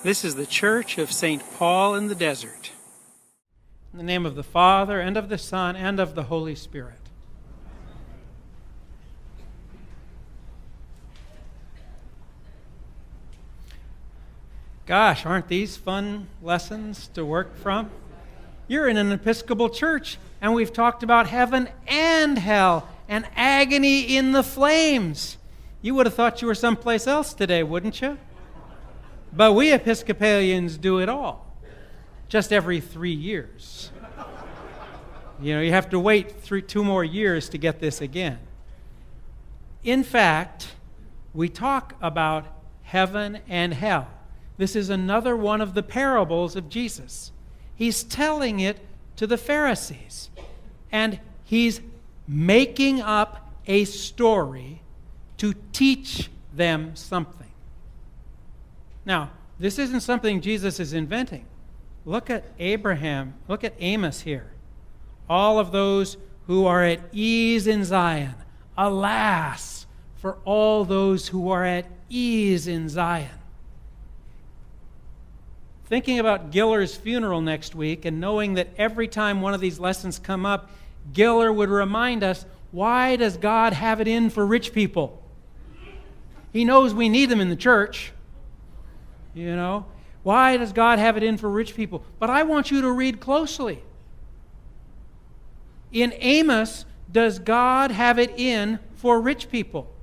This is the Church of St. Paul in the Desert. In the name of the Father, and of the Son, and of the Holy Spirit. Gosh, aren't these fun lessons to work from? You're in an Episcopal church, and we've talked about heaven and hell, and agony in the flames. You would have thought you were someplace else today, wouldn't you? But we Episcopalians do it all, just every 3 years. You have to wait 2 more years to get this again. In fact, we talk about heaven and hell. This is another one of the parables of Jesus. He's telling it to the Pharisees, and he's making up a story to teach them something. Now, this isn't something Jesus is inventing. Look at Abraham. Look at Amos here. All of those who are at ease in Zion. Alas, for all those who are at ease in Zion. Thinking about Giller's funeral next week and knowing that every time one of these lessons come up, Giller would remind us, why does God have it in for rich people? He knows we need them in the church. Why does God have it in for rich people? But I want you to read closely. In Amos, does God have it in for rich people?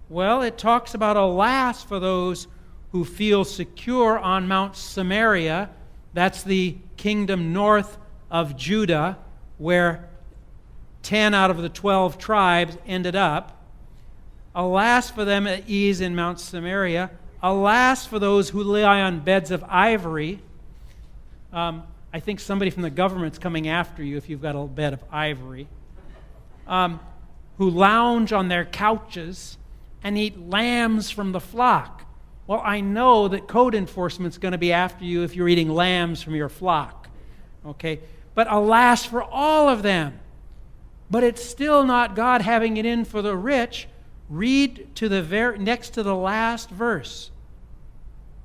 Well, it talks about alas for those who feel secure on Mount Samaria. That's the kingdom north of Judah, where 10 out of the 12 tribes ended up. Alas for them at ease in Mount Samaria. Alas for those who lie on beds of ivory. I think somebody from the government's coming after you if you've got a bed of ivory. Who lounge on their couches and eat lambs from the flock. Well, I know that code enforcement's going to be after you if you're eating lambs from your flock. Okay? But alas for all of them. But it's still not God having it in for the rich. Read to the next to the last verse.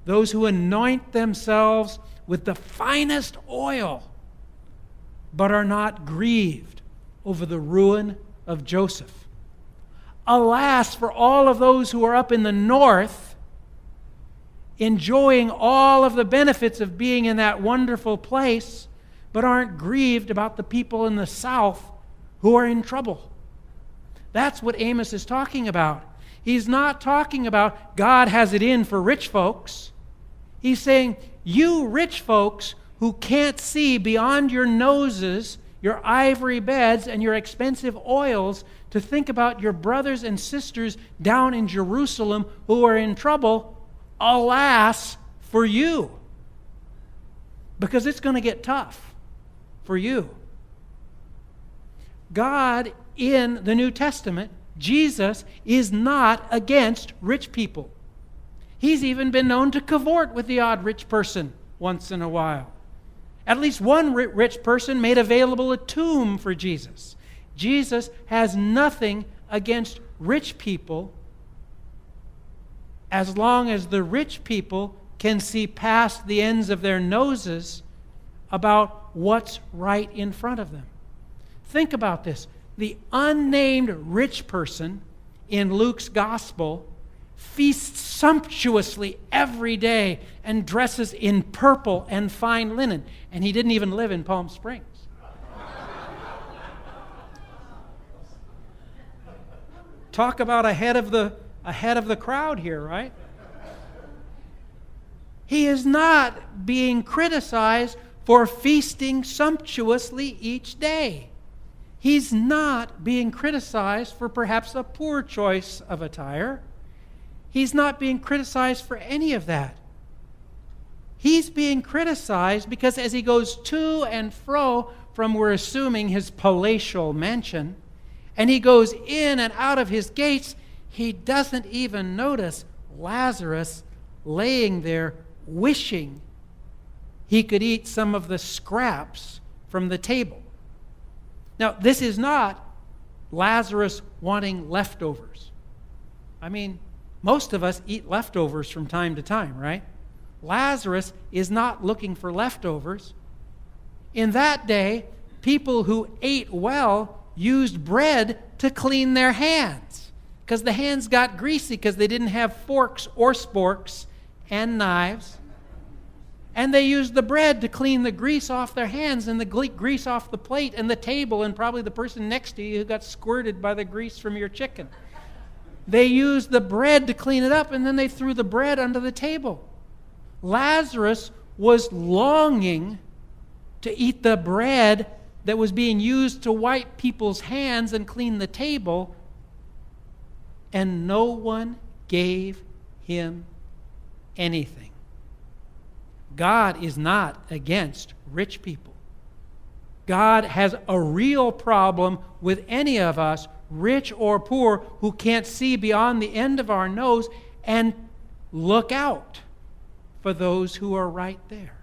Those who anoint themselves with the finest oil, but are not grieved over the ruin of Joseph. Alas for all of those who are up in the north, enjoying all of the benefits of being in that wonderful place, but aren't grieved about the people in the south who are in trouble. That's what Amos is talking about. He's not talking about God has it in for rich folks. He's saying, you rich folks who can't see beyond your noses, your ivory beds, and your expensive oils to think about your brothers and sisters down in Jerusalem who are in trouble, alas for you. Because it's going to get tough for you. God in the New Testament, Jesus, is not against rich people. He's even been known to cavort with the odd rich person once in a while. At least one rich person made available a tomb for Jesus. Jesus has nothing against rich people as long as the rich people can see past the ends of their noses about what's right in front of them. Think about this. The unnamed rich person in Luke's gospel feasts sumptuously every day and dresses in purple and fine linen. And he didn't even live in Palm Springs. Talk about ahead of the crowd here, right? He is not being criticized for feasting sumptuously each day. He's not being criticized for perhaps a poor choice of attire. He's not being criticized for any of that. He's being criticized because as he goes to and fro from, we're assuming, his palatial mansion, and he goes in and out of his gates, he doesn't even notice Lazarus laying there wishing he could eat some of the scraps from the table. Now, this is not Lazarus wanting leftovers. I mean, most of us eat leftovers from time to time, right? Lazarus is not looking for leftovers. In that day, people who ate well used bread to clean their hands because the hands got greasy because they didn't have forks or sporks and knives. And they used the bread to clean the grease off their hands and the grease off the plate and the table and probably the person next to you who got squirted by the grease from your chicken. They used the bread to clean it up, and then they threw the bread under the table. Lazarus was longing to eat the bread that was being used to wipe people's hands and clean the table, and no one gave him anything. God is not against rich people. God has a real problem with any of us, rich or poor, who can't see beyond the end of our nose and look out for those who are right there.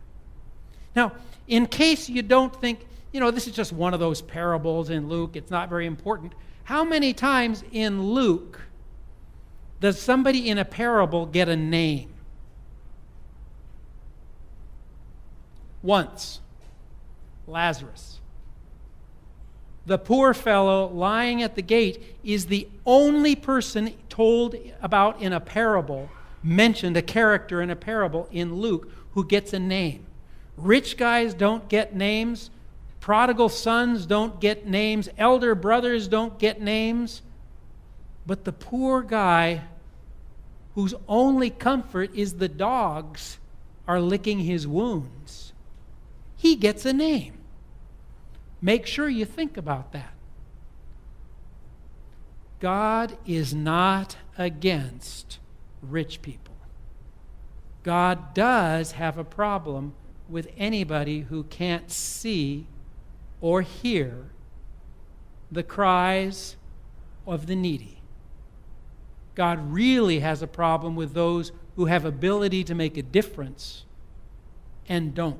Now, in case you don't think, this is just one of those parables in Luke, it's not very important. How many times in Luke does somebody in a parable get a name? Once. Lazarus. The poor fellow lying at the gate is the only person told about in a parable, mentioned a character in a parable in Luke, who gets a name. Rich guys don't get names. Prodigal sons don't get names. Elder brothers don't get names. But the poor guy whose only comfort is the dogs are licking his wounds, he gets a name. Make sure you think about that. God is not against rich people. God does have a problem with anybody who can't see or hear the cries of the needy. God really has a problem with those who have ability to make a difference and don't.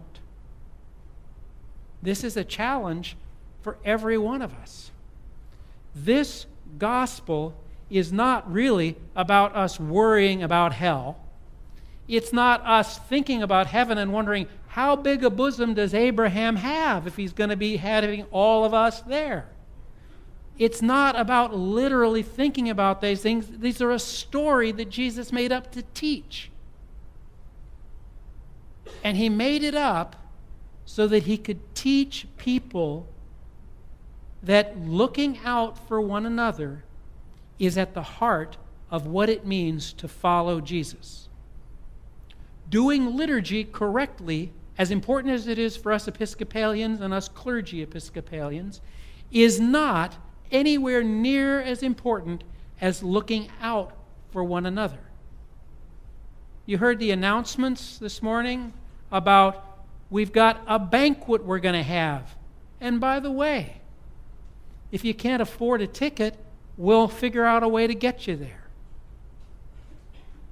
This is a challenge for every one of us. This gospel is not really about us worrying about hell. It's not us thinking about heaven and wondering, how big a bosom does Abraham have if he's going to be having all of us there? It's not about literally thinking about these things. These are a story that Jesus made up to teach. And he made it up so that he could teach people that looking out for one another is at the heart of what it means to follow Jesus. Doing liturgy correctly, as important as it is for us Episcopalians and us clergy Episcopalians, is not anywhere near as important as looking out for one another. You heard the announcements this morning about we've got a banquet we're going to have. And by the way, if you can't afford a ticket, we'll figure out a way to get you there.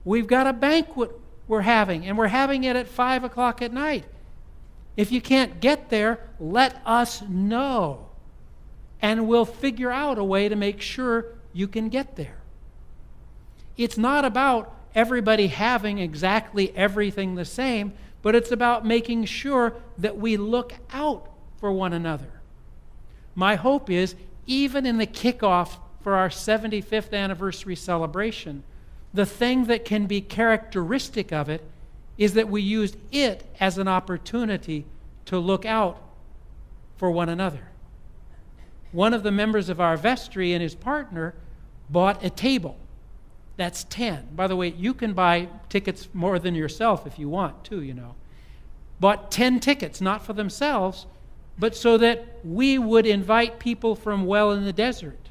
We've got a banquet we're having, and we're having it at 5 o'clock at night. If you can't get there, let us know, and we'll figure out a way to make sure you can get there. It's not about everybody having exactly everything the same, but it's about making sure that we look out for one another. My hope is, even in the kickoff for our 75th anniversary celebration, the thing that can be characteristic of it is that we used it as an opportunity to look out for one another. One of the members of our vestry and his partner bought a table. That's 10. By the way, you can buy tickets more than yourself if you want to, Bought 10 tickets, not for themselves, but so that we would invite people from Well in the Desert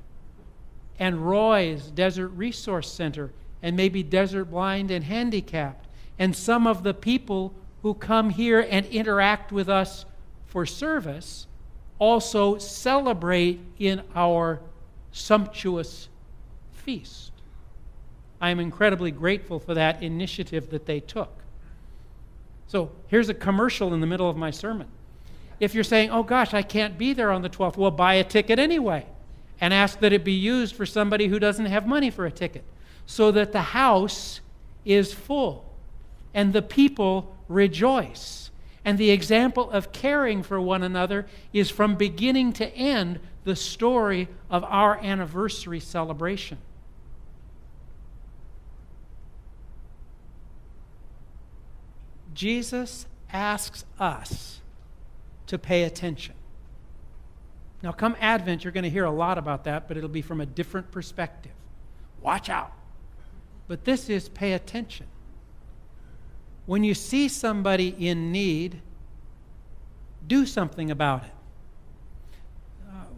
and Roy's Desert Resource Center and maybe Desert Blind and Handicapped, and some of the people who come here and interact with us for service also celebrate in our sumptuous feast. I am incredibly grateful for that initiative that they took. So here's a commercial in the middle of my sermon. If you're saying, oh gosh, I can't be there on the 12th, well, buy a ticket anyway and ask that it be used for somebody who doesn't have money for a ticket so that the house is full and the people rejoice. And the example of caring for one another is from beginning to end the story of our anniversary celebration. Jesus asks us to pay attention. Now, come Advent, you're going to hear a lot about that, but it'll be from a different perspective. Watch out. But this is pay attention. When you see somebody in need, do something about it.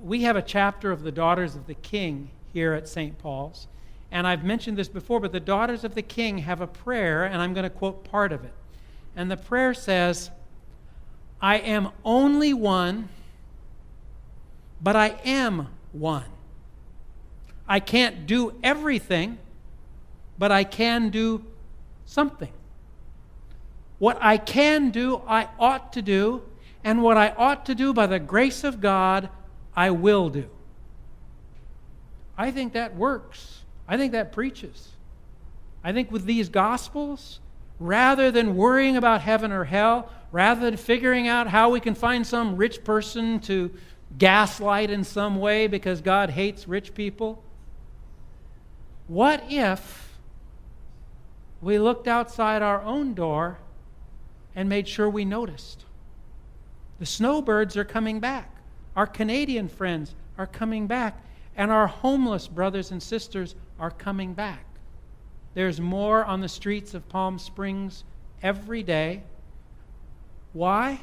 We have a chapter of the Daughters of the King here at St. Paul's, and I've mentioned this before, but the Daughters of the King have a prayer, and I'm going to quote part of it. And the prayer says, I am only one, but I am one. I can't do everything, but I can do something. What I can do, I ought to do, and what I ought to do by the grace of God, I will do. I think that works. I think that preaches. I think with these Gospels, rather than worrying about heaven or hell, rather than figuring out how we can find some rich person to gaslight in some way because God hates rich people, what if we looked outside our own door and made sure we noticed? The snowbirds are coming back. Our Canadian friends are coming back. And our homeless brothers and sisters are coming back. There's more on the streets of Palm Springs every day. Why?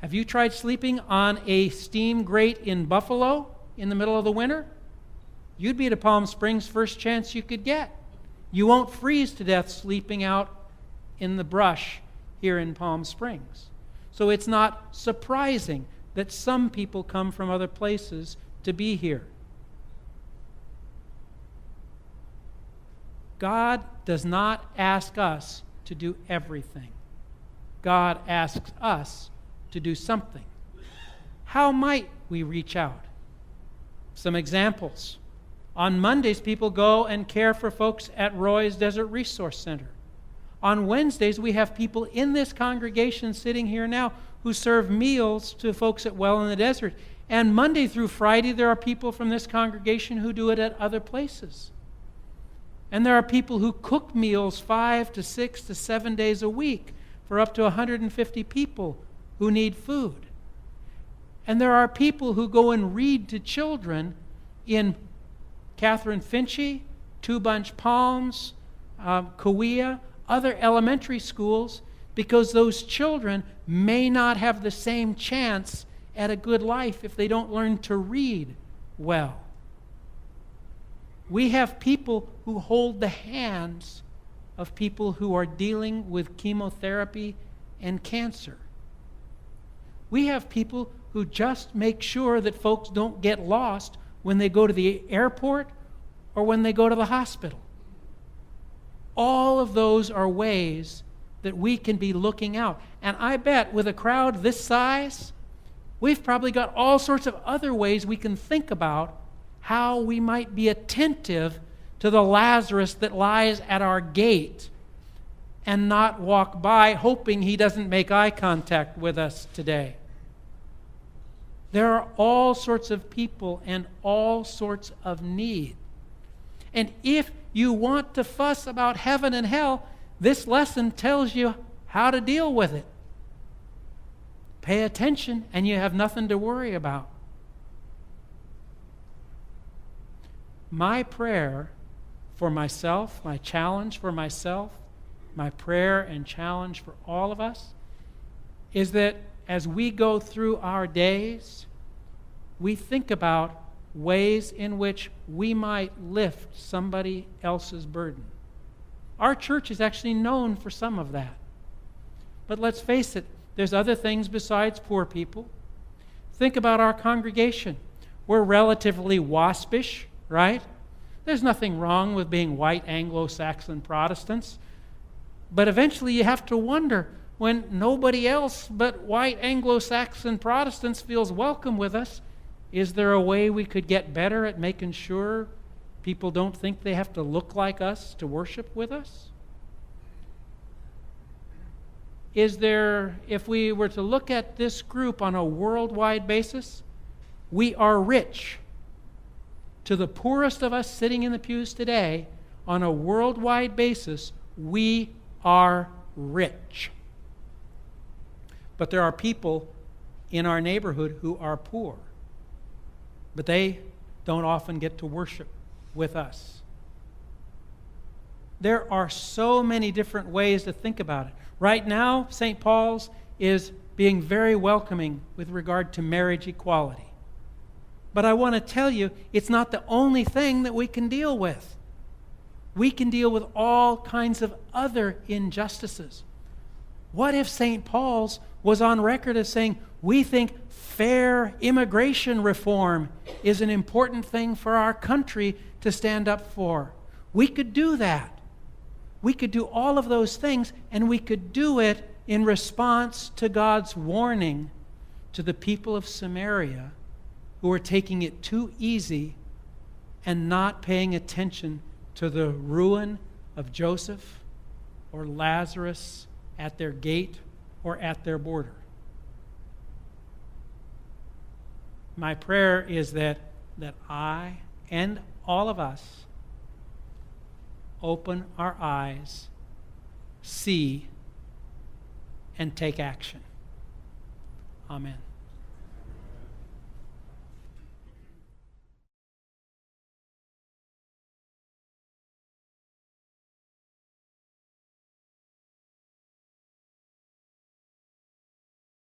Have you tried sleeping on a steam grate in Buffalo in the middle of the winter? You'd be to Palm Springs first chance you could get. You won't freeze to death sleeping out in the brush here in Palm Springs. So it's not surprising that some people come from other places to be here. God does not ask us to do everything. God asks us to do something. How might we reach out? Some examples. On Mondays, people go and care for folks at Roy's Desert Resource Center. On Wednesdays, we have people in this congregation sitting here now who serve meals to folks at Well in the Desert. And Monday through Friday, there are people from this congregation who do it at other places. And there are people who cook meals 5 to 6 to 7 days a week for up to 150 people who need food. And there are people who go and read to children in Catherine Finchy, Two Bunch Palms, Kauai, other elementary schools, because those children may not have the same chance at a good life if they don't learn to read well. We have people who hold the hands of people who are dealing with chemotherapy and cancer. We have people who just make sure that folks don't get lost when they go to the airport or when they go to the hospital. All of those are ways that we can be looking out. And I bet with a crowd this size, we've probably got all sorts of other ways we can think about how we might be attentive to the Lazarus that lies at our gate and not walk by hoping he doesn't make eye contact with us today. There are all sorts of people and all sorts of need. And if you want to fuss about heaven and hell, this lesson tells you how to deal with it. Pay attention and you have nothing to worry about. My prayer for myself, my challenge for myself, my prayer and challenge for all of us is that as we go through our days, we think about ways in which we might lift somebody else's burden. Our church is actually known for some of that. But let's face it, there's other things besides poor people. Think about our congregation. We're relatively waspish, right? There's nothing wrong with being white Anglo-Saxon Protestants. But eventually you have to wonder, when nobody else but white Anglo-Saxon Protestants feels welcome with us, is there a way we could get better at making sure people don't think they have to look like us to worship with us? if we were to look at this group on a worldwide basis, we are rich. To the poorest of us sitting in the pews today, on a worldwide basis, we are rich. But there are people in our neighborhood who are poor. But they don't often get to worship with us. There are so many different ways to think about it. Right now, St. Paul's is being very welcoming with regard to marriage equality. But I want to tell you, it's not the only thing that we can deal with. We can deal with all kinds of other injustices. What if St. Paul's was on record as saying, we think fair immigration reform is an important thing for our country to stand up for? We could do that. We could do all of those things, and we could do it in response to God's warning to the people of Samaria who are taking it too easy and not paying attention to the ruin of Joseph or Lazarus at their gate or at their border. My prayer is that I and all of us open our eyes, see, and take action. Amen.